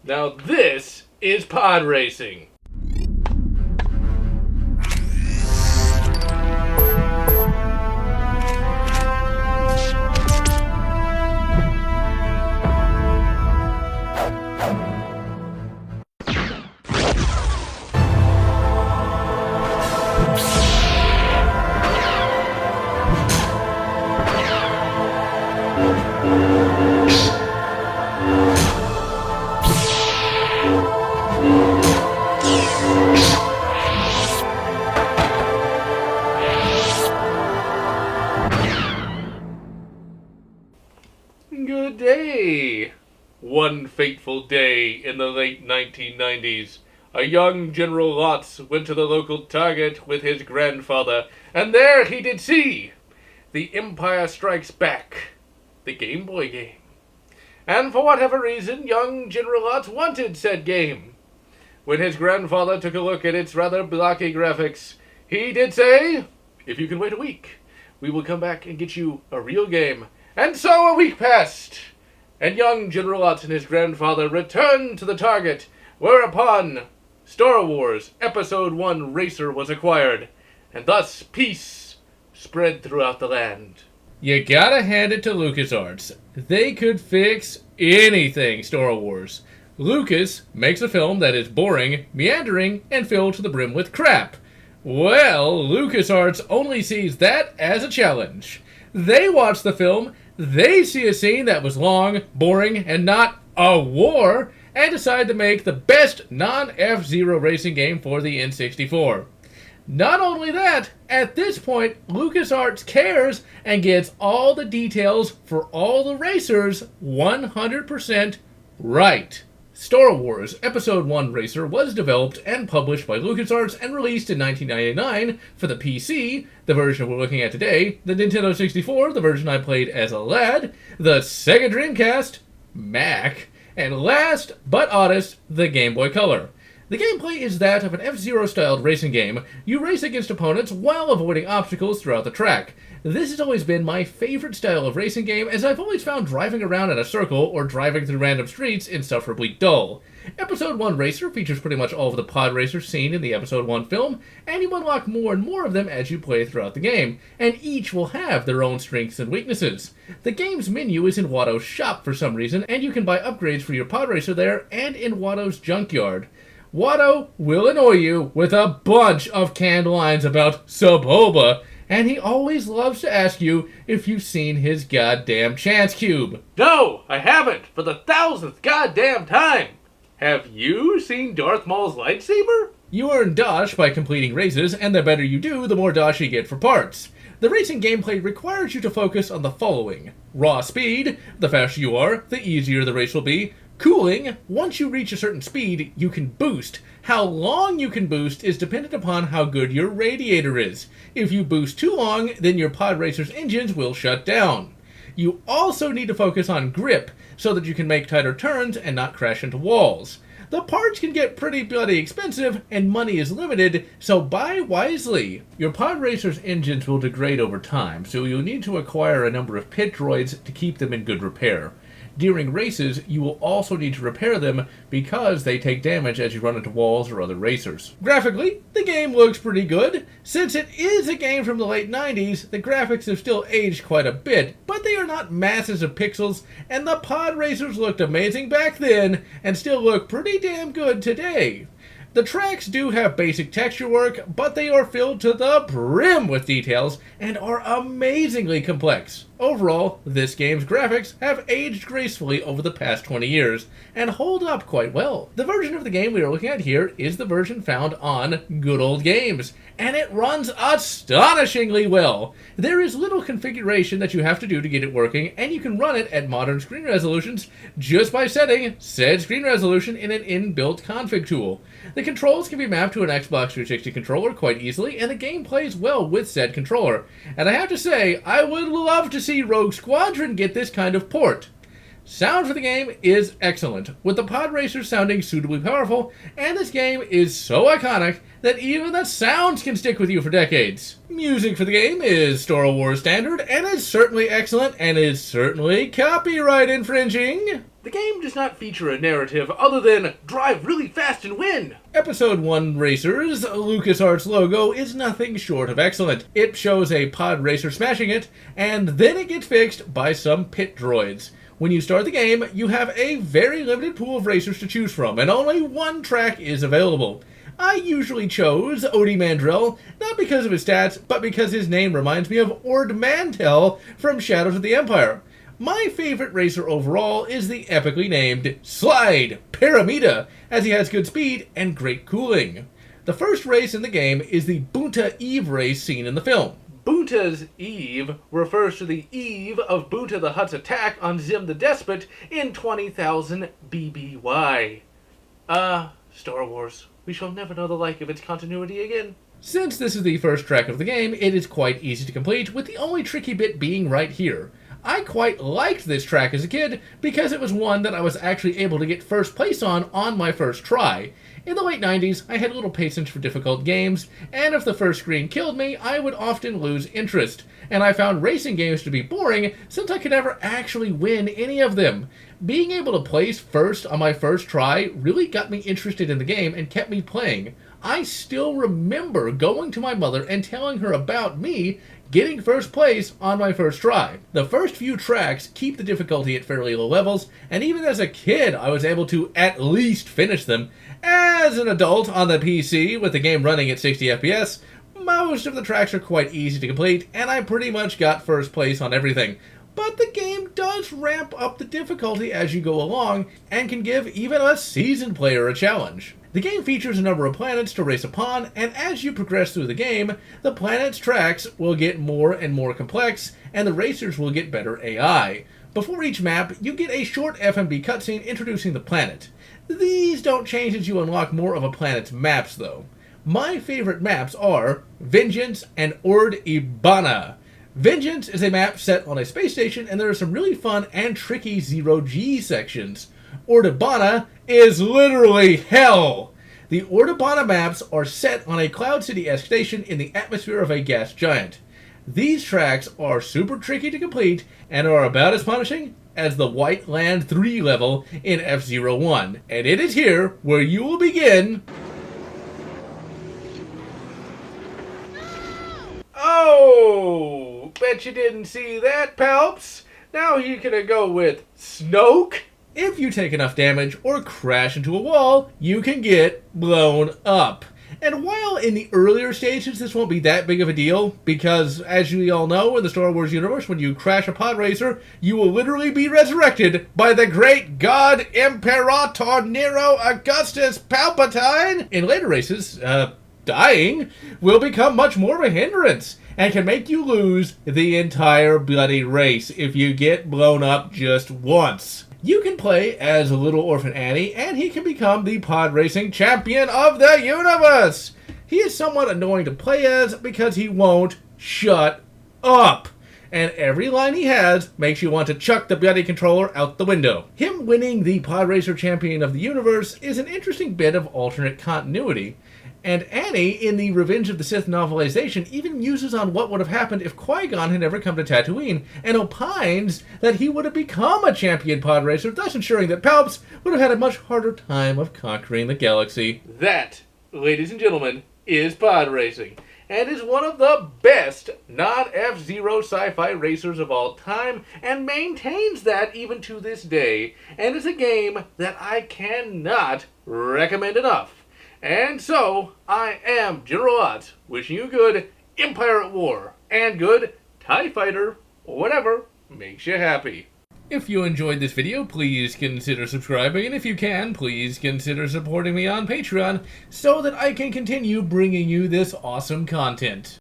Now this is pod racing. Good day. One fateful day in the late 1990s, a young General Lotz went to the local Target with his grandfather, and there he did see The Empire Strikes Back, the Game Boy game. And for whatever reason, young General Lotz wanted said game. When his grandfather took a look at its rather blocky graphics, he did say, "If you can wait a week, we will come back and get you a real game." And so a week passed, and young General Lotz and his grandfather returned to the Target, whereupon Star Wars Episode 1 Racer was acquired, and thus peace spread throughout the land. You gotta hand it to LucasArts. They could fix anything Star Wars. Lucas makes a film that is boring, meandering, and filled to the brim with crap. Well, LucasArts only sees that as a challenge. They watch the film, they see a scene that was long, boring, and not a war, and decide to make the best non-F-Zero racing game for the N64. Not only that, at this point, LucasArts cares and gets all the details for all the racers 100% right. Star Wars Episode 1 Racer was developed and published by LucasArts and released in 1999 for the PC, the version we're looking at today, the Nintendo 64, the version I played as a lad, the Sega Dreamcast, Mac, and last but oddest, the Game Boy Color. The gameplay is that of an F-Zero styled racing game. You race against opponents while avoiding obstacles throughout the track. This has always been my favorite style of racing game, as I've always found driving around in a circle or driving through random streets insufferably dull. Episode 1 Racer features pretty much all of the pod racers seen in the Episode 1 film, and you unlock more and more of them as you play throughout the game, and each will have their own strengths and weaknesses. The game's menu is in Watto's shop for some reason, and you can buy upgrades for your pod racer there and in Watto's junkyard. Watto will annoy you with a bunch of canned lines about Subhoba, and he always loves to ask you if you've seen his goddamn chance cube. No, I haven't, for the 1000th goddamn time. Have you seen Darth Maul's lightsaber? You earn Dosh by completing races, and the better you do, the more Dosh you get for parts. The racing gameplay requires you to focus on the following: raw speed, the faster you are, the easier the race will be. Cooling, once you reach a certain speed, you can boost. How long you can boost is dependent upon how good your radiator is. If you boost too long, then your pod racer's engines will shut down. You also need to focus on grip, so that you can make tighter turns and not crash into walls. The parts can get pretty bloody expensive, and money is limited, so buy wisely. Your pod racer's engines will degrade over time, so you'll need to acquire a number of pit droids to keep them in good repair. During races, you will also need to repair them because they take damage as you run into walls or other racers. Graphically, the game looks pretty good. Since it is a game from the late 90s, the graphics have still aged quite a bit, but they are not masses of pixels, and the pod racers looked amazing back then and still look pretty damn good today. The tracks do have basic texture work, but they are filled to the brim with details and are amazingly complex. Overall, this game's graphics have aged gracefully over the past 20 years and hold up quite well. The version of the game we are looking at here is the version found on Good Old Games, and it runs astonishingly well. There is little configuration that you have to do to get it working, and you can run it at modern screen resolutions just by setting said screen resolution in an inbuilt config tool. The controls can be mapped to an Xbox 360 controller quite easily, and the game plays well with said controller. And I have to say, I would love to see Rogue Squadron get this kind of port. Sound for the game is excellent, with the pod racers sounding suitably powerful, and this game is so iconic that even the sounds can stick with you for decades. Music for the game is Star Wars standard, and is certainly excellent, and is certainly copyright infringing. The game does not feature a narrative other than drive really fast and win. Episode 1 Racers, LucasArts logo is nothing short of excellent. It shows a pod racer smashing it, and then it gets fixed by some pit droids. When you start the game, you have a very limited pool of racers to choose from, and only one track is available. I usually chose Odie Mandrell, not because of his stats, but because his name reminds me of Ord Mantell from Shadows of the Empire. My favorite racer overall is the epically named Slide Paramita, as he has good speed and great cooling. The first race in the game is the Boonta Eve race seen in the film. Boonta's Eve refers to the eve of Boonta the Hutt's attack on Zim the Despot in 20,000 BBY. Star Wars. We shall never know the like of its continuity again. Since this is the first track of the game, it is quite easy to complete, with the only tricky bit being right here. I quite liked this track as a kid because it was one that I was actually able to get first place on my first try. In the late 90s, I had little patience for difficult games, and if the first screen killed me, I would often lose interest, and I found racing games to be boring since I could never actually win any of them. Being able to place first on my first try really got me interested in the game and kept me playing. I still remember going to my mother and telling her about me getting first place on my first try. The first few tracks keep the difficulty at fairly low levels, and even as a kid I was able to at least finish them. As an adult on the PC with the game running at 60 FPS, most of the tracks are quite easy to complete, and I pretty much got first place on everything. But the game does ramp up the difficulty as you go along, and can give even a seasoned player a challenge. The game features a number of planets to race upon, and as you progress through the game, the planets' tracks will get more and more complex, and the racers will get better AI. Before each map, you get a short FMV cutscene introducing the planet. These don't change as you unlock more of a planet's maps, though. My favorite maps are Vengeance and Ord Ibana. Vengeance is a map set on a space station, and there are some really fun and tricky zero-G sections. Ord Ibana is literally hell! The Ord Ibana maps are set on a Cloud City-esque station in the atmosphere of a gas giant. These tracks are super tricky to complete, and are about as punishing as the White Land 3 level in F-Zero 1. And it is here where you will begin... Oh! Bet you didn't see that, Palps! Now you're gonna go with Snoke? If you take enough damage or crash into a wall, you can get blown up. And while in the earlier stages this won't be that big of a deal, because as you all know in the Star Wars universe, when you crash a pod racer, you will literally be resurrected by the great God Imperator Nero Augustus Palpatine. In later races, dying will become much more of a hindrance, and can make you lose the entire bloody race if you get blown up just once. You can play as Little Orphan Annie, and he can become the pod racing champion of the universe. He is somewhat annoying to play as because he won't shut up, and every line he has makes you want to chuck the bloody controller out the window. Him winning the pod racer champion of the universe is an interesting bit of alternate continuity. And Annie, in the Revenge of the Sith novelization, even muses on what would have happened if Qui-Gon had never come to Tatooine, and opines that he would have become a champion pod racer, thus ensuring that Palps would have had a much harder time of conquering the galaxy. That, ladies and gentlemen, is pod racing, and is one of the best non-F-Zero sci-fi racers of all time, and maintains that even to this day, and is a game that I cannot recommend enough. And so, I am General Lotz, wishing you good Empire at War, and good TIE Fighter, or whatever makes you happy. If you enjoyed this video, please consider subscribing, and if you can, please consider supporting me on Patreon, so that I can continue bringing you this awesome content.